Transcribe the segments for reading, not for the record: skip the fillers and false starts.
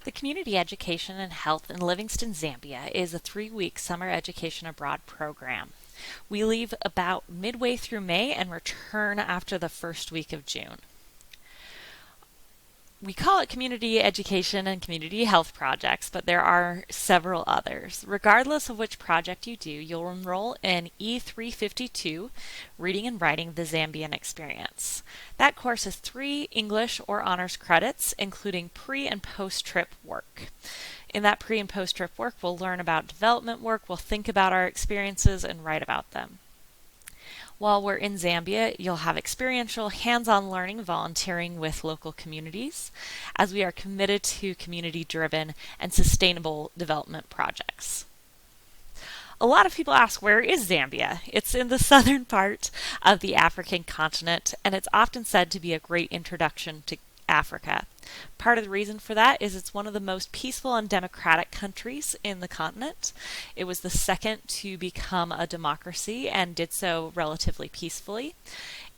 The Community Education and Health in Livingston, Zambia is a 3-week summer education abroad program. We leave about midway through May and return after the first week of June. We call it community education and community health projects, but there are several others. Regardless of which project you do, you'll enroll in E352, Reading and Writing the Zambian Experience. That course is 3 English or honors credits, including pre and post trip work. In that pre and post trip work, we'll learn about development work, we'll think about our experiences, and write about them. While we're in Zambia, you'll have experiential, hands-on learning volunteering with local communities, as we are committed to community-driven and sustainable development projects. A lot of people ask, where is Zambia? It's in the southern part of the African continent, and it's often said to be a great introduction to Africa. Part of the reason for that is it's one of the most peaceful and democratic countries in the continent. It was the second to become a democracy and did so relatively peacefully.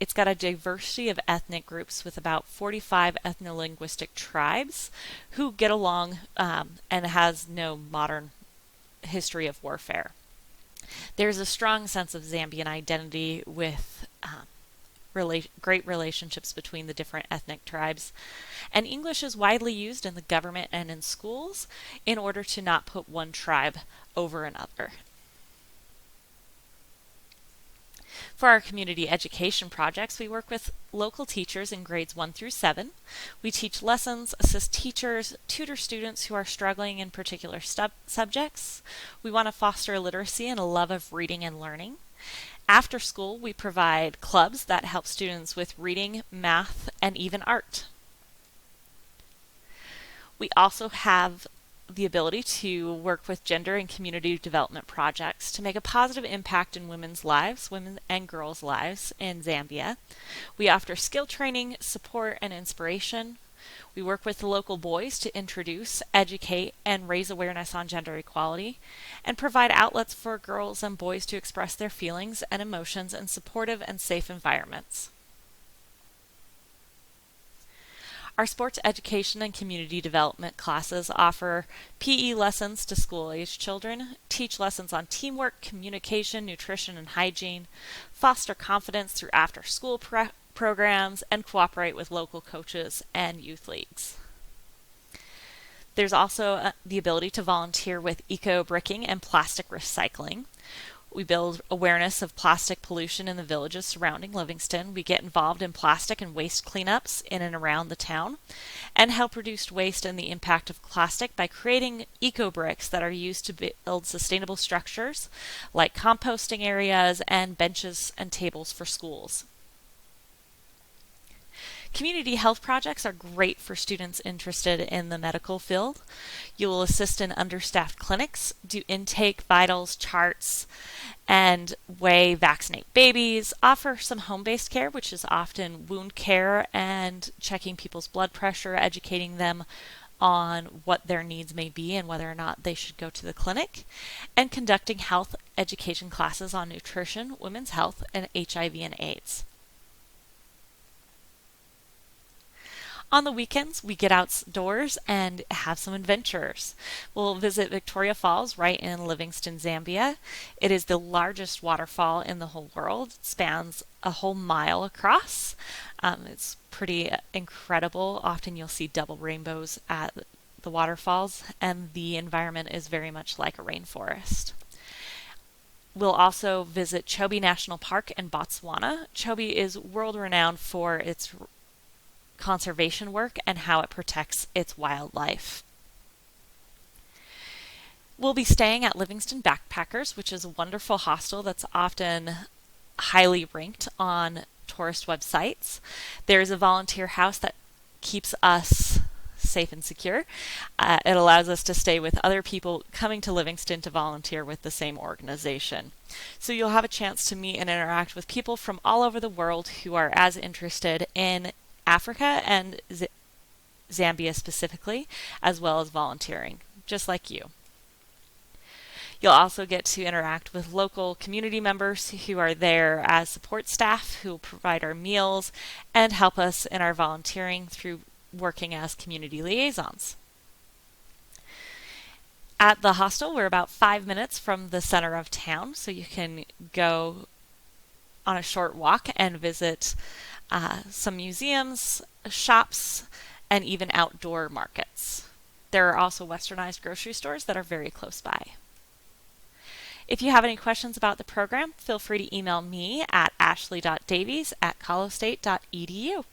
It's got a diversity of ethnic groups with about 45 ethno-linguistic tribes who get along and has no modern history of warfare. There's a strong sense of Zambian identity with great relationships between the different ethnic tribes. And English is widely used in the government and in schools in order to not put one tribe over another. For our community education projects, we work with local teachers in grades 1 through 7. We teach lessons, assist teachers, tutor students who are struggling in particular subjects. We want to foster literacy and a love of reading and learning. After school, we provide clubs that help students with reading, math, and even art. We also have the ability to work with gender and community development projects to make a positive impact in women's lives, women and girls' lives in Zambia. We offer skill training, support, and inspiration. We work with the local boys to introduce, educate, and raise awareness on gender equality, and provide outlets for girls and boys to express their feelings and emotions in supportive and safe environments. Our sports education and community development classes offer PE lessons to school-aged children, teach lessons on teamwork, communication, nutrition, and hygiene, foster confidence through after-school programs, and cooperate with local coaches and youth leagues. There's also the ability to volunteer with eco-bricking and plastic recycling. We build awareness of plastic pollution in the villages surrounding Livingston. We get involved in plastic and waste cleanups in and around the town and help reduce waste and the impact of plastic by creating eco-bricks that are used to build sustainable structures like composting areas and benches and tables for schools. Community health projects are great for students interested in the medical field. You will assist in understaffed clinics, do intake, vitals, charts, and weigh, vaccinate babies, offer some home-based care, which is often wound care and checking people's blood pressure, educating them on what their needs may be and whether or not they should go to the clinic, and conducting health education classes on nutrition, women's health, and HIV and AIDS. On the weekends, we get outdoors and have some adventures. We'll visit Victoria Falls right in Livingston, Zambia. It is the largest waterfall in the whole world. It spans a whole mile across. It's pretty incredible. Often you'll see double rainbows at the waterfalls, and the environment is very much like a rainforest. We'll also visit Chobe National Park in Botswana. Chobe is world-renowned for its conservation work and how it protects its wildlife. We'll be staying at Livingston Backpackers, which is a wonderful hostel that's often highly ranked on tourist websites. There's a volunteer house that keeps us safe and secure. It allows us to stay with other people coming to Livingston to volunteer with the same organization. So you'll have a chance to meet and interact with people from all over the world who are as interested in Africa and Zambia specifically, as well as volunteering, just like you. You'll also get to interact with local community members who are there as support staff who will provide our meals and help us in our volunteering through working as community liaisons. At the hostel, we're about 5 minutes from the center of town, so you can go on a short walk and visit some museums, shops, and even outdoor markets. There are also westernized grocery stores that are very close by. If you have any questions about the program, feel free to email me at ashley.davies@colostate.edu.